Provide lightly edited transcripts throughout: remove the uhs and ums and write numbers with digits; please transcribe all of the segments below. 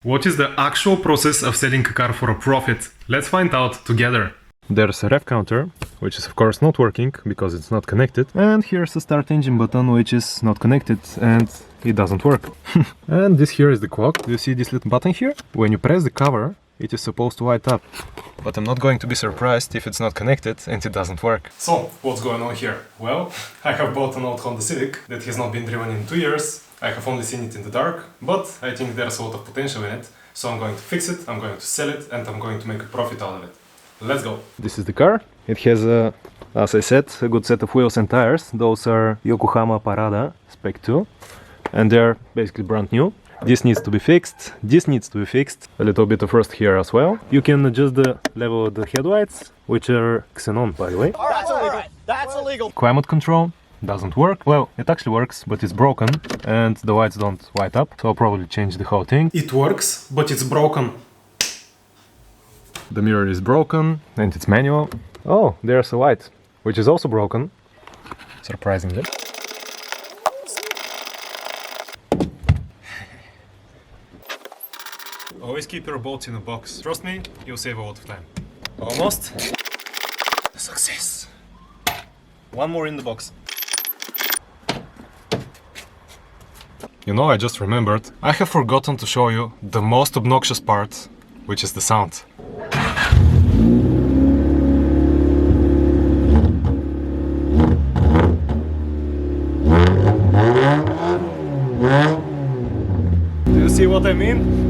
What is the actual process of selling a car for a profit? Let's find out together. There's a rev counter, which is of course not working because it's not connected. And here's the start engine button, which is not connected and it doesn't work. And this here is the clock. Do you see this little button here? When you press the cover, it is supposed to light up. But I'm not going to be surprised if it's not connected and it doesn't work. So, what's going on here? Well, I have bought an old Honda Civic that has not been driven in 2 years. I have only seen it in the dark, but I think there's a lot of potential in it. So I'm going to fix it, I'm going to sell it, and I'm going to make a profit out of it. Let's go! This is the car. It has, as I said, a good set of wheels and tires. Those are Yokohama Parada Spec 2. And they're basically brand new. This needs to be fixed, this needs to be fixed. A little bit of rust here as well. You can adjust the level of the headlights, which are xenon, by the way. Alright, that's illegal. Climate control doesn't work. Well, it actually works, but it's broken and the lights don't light up, so I'll probably change the whole thing. It works, but it's broken. The mirror is broken and it's manual. Oh, there's a light, which is also broken, surprisingly. Always keep your bolts in a box. Trust me, you'll save a lot of time. Almost. Success. One more in the box. You know, I just remembered, I have forgotten to show you the most obnoxious part, which is the sound. Do you see what I mean?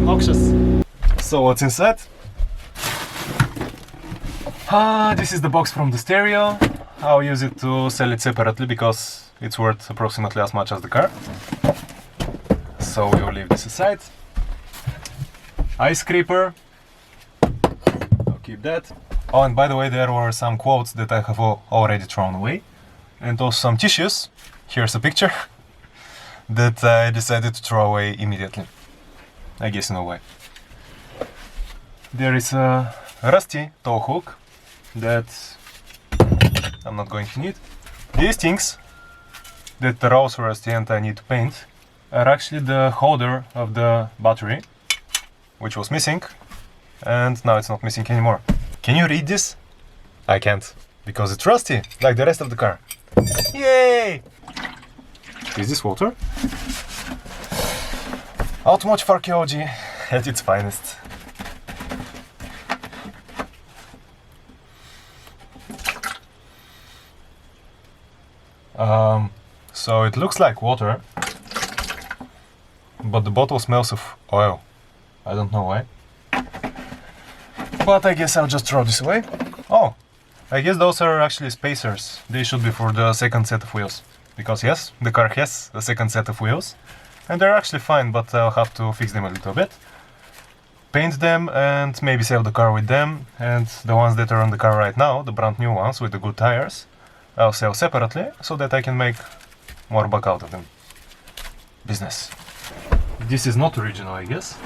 Obnoxious. So what's inside? This is the box from the stereo. I'll use it to sell it separately because it's worth approximately as much as the car. So we will leave this aside. Ice creeper. I'll keep that. Oh, and by the way, there were some quotes that I have already thrown away. And also some tissues. Here's a picture that I decided to throw away immediately. I guess in a way. There is a rusty tow hook that I'm not going to need. These things that are also rusty and I need to paint are actually the holder of the battery, which was missing, and now it's not missing anymore. Can you read this? I can't, because it's rusty, like the rest of the car. Yay! Is this water? Automotive archaeology at its finest. So it looks like water, but the bottle smells of oil. I don't know why. But I guess I'll just throw this away. Oh, I guess those are actually spacers. They should be for the second set of wheels. Because yes, the car has a second set of wheels. And they're actually fine, but I'll have to fix them a little bit. Paint them and maybe save the car with them. And the ones that are on the car right now, the brand new ones with the good tires, I'll sell separately so that I can make more buck out of them. Business. This is not original, I guess.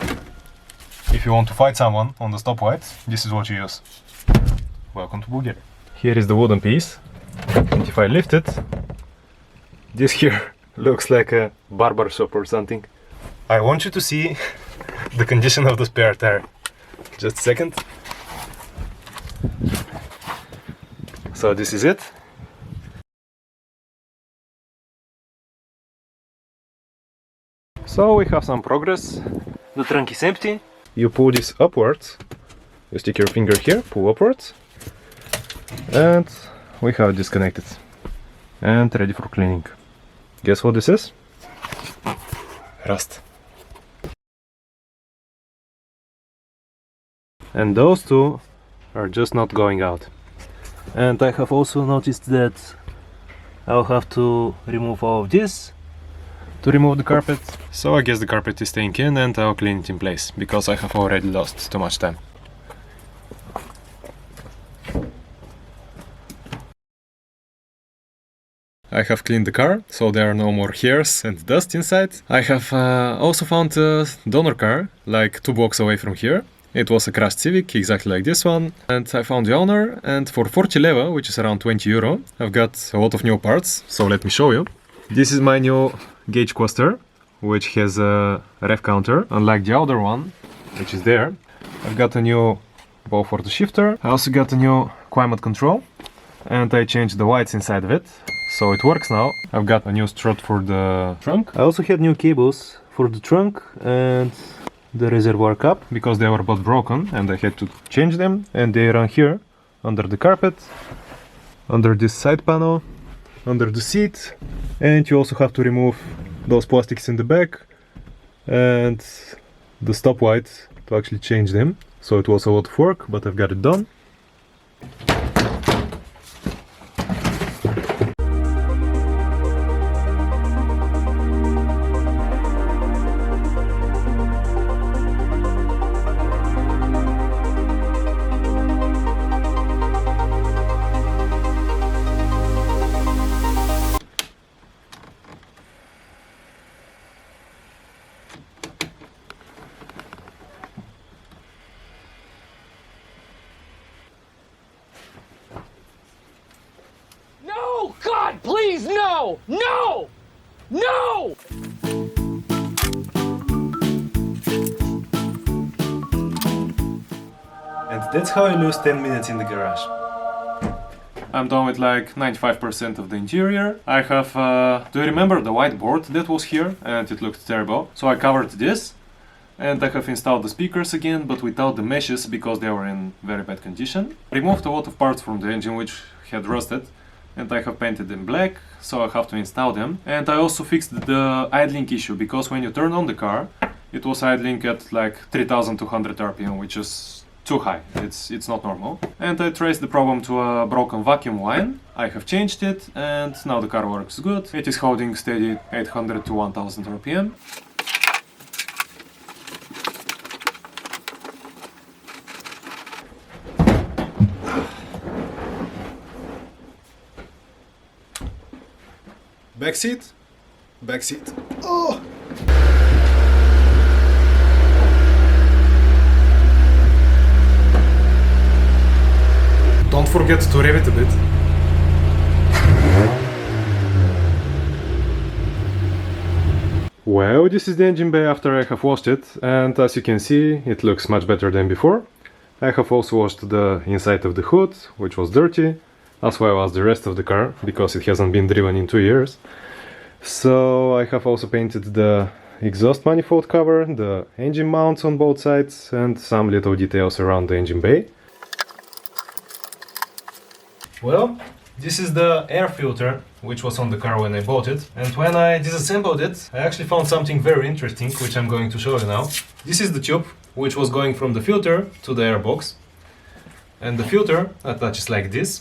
If you want to fight someone on the stoplight, this is what you use. Welcome to Bulgaria. Here is the wooden piece. And if I lift it, this here looks like a barber shop or something. I want you to see the condition of the spare tire. Just a second. So this is it. So we have some progress. The trunk is empty. You pull this upwards. You stick your finger here, pull upwards. And we have it disconnected. And ready for cleaning. Guess what this is? Rust. And those two are just not going out. And I have also noticed that I'll have to remove all of this to remove the carpet. So I guess the carpet is staying in and I'll clean it in place, because I have already lost too much time. I have cleaned the car, so there are no more hairs and dust inside. I have also found a donor car, like 2 blocks away from here. It was a crashed Civic, exactly like this one. And I found the owner, and for 40 leva, which is around 20 euro, I've got a lot of new parts, so let me show you. This is my new gauge cluster, which has a rev counter, unlike the other one, which is there. I've got a new ball for the shifter. I also got a new climate control, and I changed the lights inside of it, so it works now. I've got a new strut for the trunk. I also had new cables for the trunk and the reservoir cap, because they were both broken and I had to change them, and they run here under the carpet, under this side panel, under the seat, and you also have to remove those plastics in the back and the stop lights to actually change them. So it was a lot of work, but I've got it done. No! God, please, no! No! No! And that's how I lose 10 minutes in the garage. I'm done with like 95% of the interior. I have, do you remember the whiteboard that was here? And it looked terrible. So I covered this. And I have installed the speakers again, but without the meshes because they were in very bad condition. Removed a lot of parts from the engine which had rusted. And I have painted them black, so I have to install them. And I also fixed the idling issue, because when you turn on the car, it was idling at like 3200 RPM, which is too high. It's not normal. And I traced the problem to a broken vacuum line. I have changed it, and now the car works good. It is holding steady 800 to 1000 RPM. Backseat, backseat. Oh! Don't forget to rev it a bit. Well, this is the engine bay after I have washed it, and as you can see, it looks much better than before. I have also washed the inside of the hood, which was dirty, as well as the rest of the car, because it hasn't been driven in 2 years. So I have also painted the exhaust manifold cover, the engine mounts on both sides, and some little details around the engine bay. Well, this is the air filter which was on the car when I bought it, and when I disassembled it I actually found something very interesting which I'm going to show you now. This is the tube which was going from the filter to the air box, and the filter attaches like this,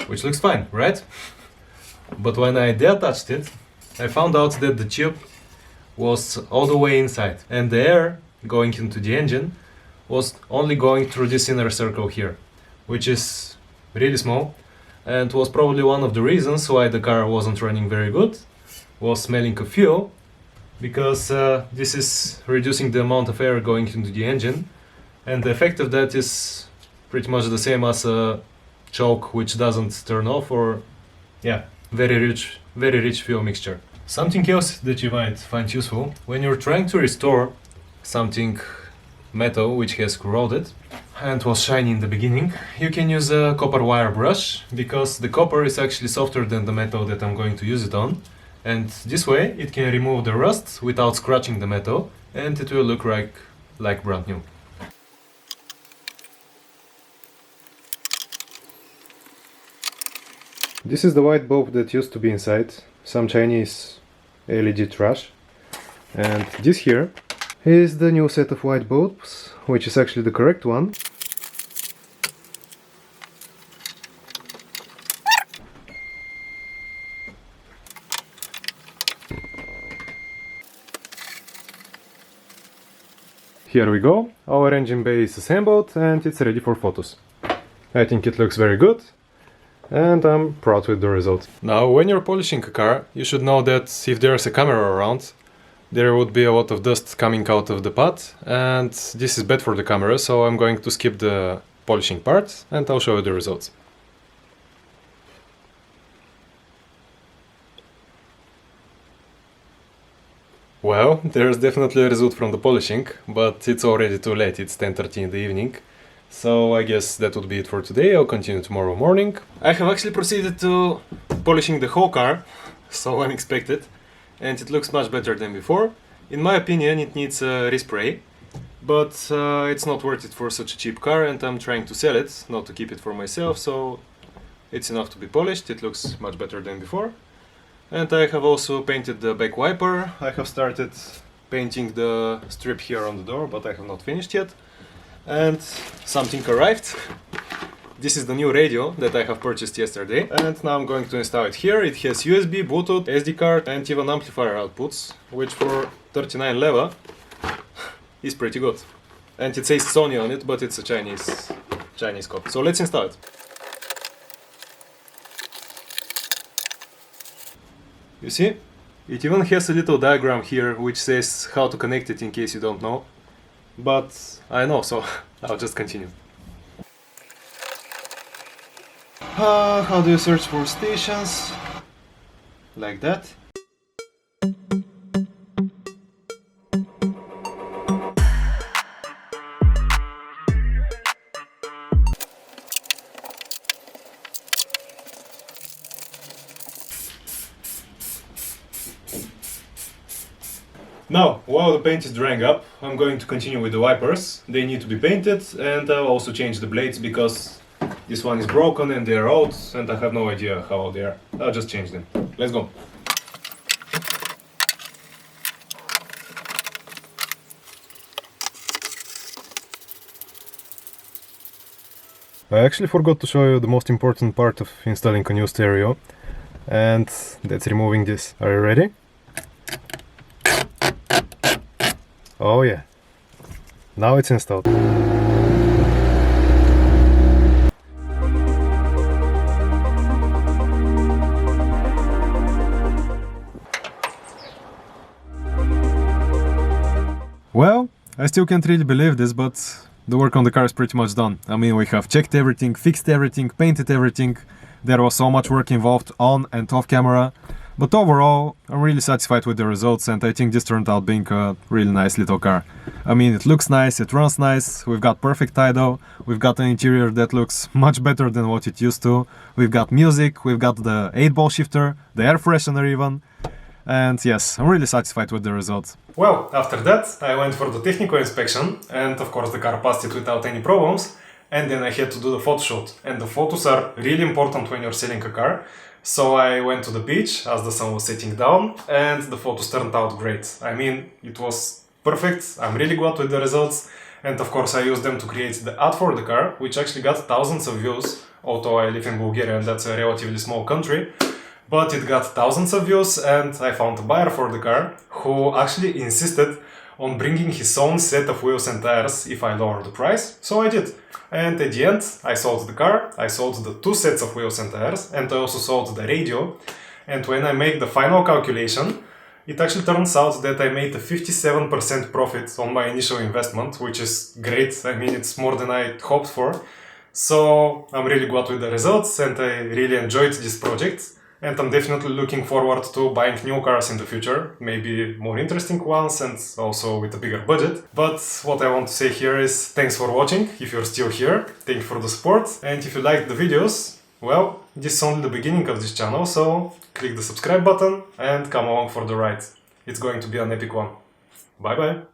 which looks fine, right? But when I detached it, I found out that the tube was all the way inside, and the air going into the engine was only going through this inner circle here, which is really small, and was probably one of the reasons why the car wasn't running very good, was smelling of fuel, because this is reducing the amount of air going into the engine, and the effect of that is pretty much the same as a choke which doesn't turn off, or yeah, very rich fuel mixture. Something else that you might find useful when you're trying to restore something metal which has corroded and was shiny in the beginning, you can use a copper wire brush, because the copper is actually softer than the metal that I'm going to use it on, and this way it can remove the rust without scratching the metal, and it will look like brand new. This is the white bulb that used to be inside, some Chinese LED trash. And this here is the new set of white bulbs, which is actually the correct one. Here we go, our engine bay is assembled and it's ready for photos. I think it looks very good, and I'm proud with the result. Now, when you're polishing a car, you should know that if there's a camera around, there would be a lot of dust coming out of the pad, and this is bad for the camera, so I'm going to skip the polishing part and I'll show you the results. Well, there's definitely a result from the polishing, but it's already too late, it's 10:30 in the evening. So I guess that would be it for today. I'll continue tomorrow morning. I have actually proceeded to polishing the whole car, so unexpected, and it looks much better than before. In my opinion, it needs a respray, but it's not worth it for such a cheap car, and I'm trying to sell it, not to keep it for myself, so it's enough to be polished. It looks much better than before. And I have also painted the back wiper. I have started painting the strip here on the door, but I have not finished yet. And something arrived. This is the new radio that I have purchased yesterday, and now I'm going to install it here. It has USB, Bluetooth, SD card and even amplifier outputs, which for 39 leva is pretty good. And it says Sony on it, but it's a Chinese code. So let's install it. You see? It even has a little diagram here which says how to connect it in case you don't know. But I know, so I'll just continue. How do you search for stations? Like that. Now, while the paint is drying up, I'm going to continue with the wipers. They need to be painted, and I'll also change the blades because this one is broken and they're old and I have no idea how old they are. I'll just change them. Let's go. I actually forgot to show you the most important part of installing a new stereo, and that's removing this. Are you ready? Oh yeah, now it's installed. Well, I still can't really believe this, but the work on the car is pretty much done. I mean, we have checked everything, fixed everything, painted everything. There was so much work involved on and off camera. But overall, I'm really satisfied with the results, and I think this turned out being a really nice little car. I mean, it looks nice, it runs nice, we've got perfect idle, we've got an interior that looks much better than what it used to, we've got music, we've got the 8-ball shifter, the air freshener even, and yes, I'm really satisfied with the results. Well, after that, I went for the technical inspection, and of course the car passed it without any problems, and then I had to do the photo shoot, and the photos are really important when you're selling a car. So I went to the beach as the sun was setting down, and the photos turned out great. I mean, it was perfect. I'm really glad with the results, and of course I used them to create the ad for the car, which actually got thousands of views, although I live in Bulgaria and that's a relatively small country. But it got thousands of views, and I found a buyer for the car who actually insisted on bringing his own set of wheels and tires if I lowered the price, so I did. And at the end, I sold the car, I sold the 2 sets of wheels and tires, and I also sold the radio. And when I make the final calculation, it actually turns out that I made a 57% profit on my initial investment, which is great. I mean, it's more than I hoped for. So I'm really glad with the results, and I really enjoyed this project. And I'm definitely looking forward to buying new cars in the future, maybe more interesting ones and also with a bigger budget. But what I want to say here is thanks for watching, if you're still here, thank you for the support. And if you liked the videos, well, this is only the beginning of this channel, so click the subscribe button and come along for the ride. It's going to be an epic one. Bye bye!